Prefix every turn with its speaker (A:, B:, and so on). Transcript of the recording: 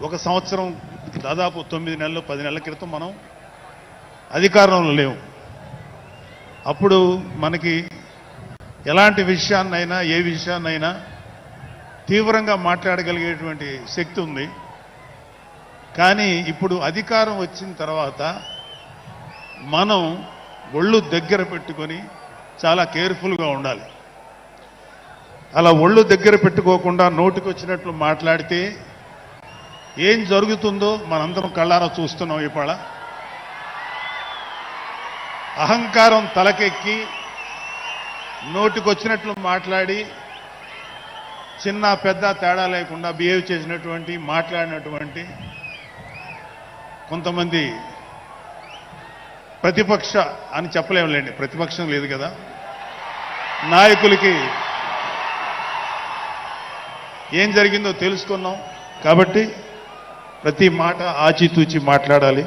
A: ఒక సంవత్సరం దాదాపు 9 నెలలు 10 నెలల క్రితం మనం అధికారంలో లేవు. అప్పుడు మనకి ఎలాంటి విషయాన్నైనా ఏ విషయాన్నైనా తీవ్రంగా మాట్లాడగలిగేటువంటి శక్తి ఉంది. కానీ ఇప్పుడు అధికారం వచ్చిన తర్వాత మనం ఒళ్ళు దగ్గర పెట్టుకొని చాలా కేర్ఫుల్గా ఉండాలి. అలా ఒళ్ళు దగ్గర పెట్టుకోకుండా నోటికి వచ్చినట్లు మాట్లాడితే ఏం జరుగుతుందో మనందరం కళ్ళారా చూస్తున్నాం. ఇవాళ అహంకారం తలకెక్కి నోటికొచ్చినట్లు మాట్లాడి చిన్న పెద్ద తేడా లేకుండా బిహేవ్ చేసినటువంటి మాట్లాడినటువంటి కొంతమంది ప్రతిపక్ష అని చెప్పలేములేండి, ప్రతిపక్షం లేదు కదా, నాయకులకి ఏం జరిగిందో తెలుసుకున్నాం. కాబట్టి ప్రతి మాట ఆచితూచి మాట్లాడాలి.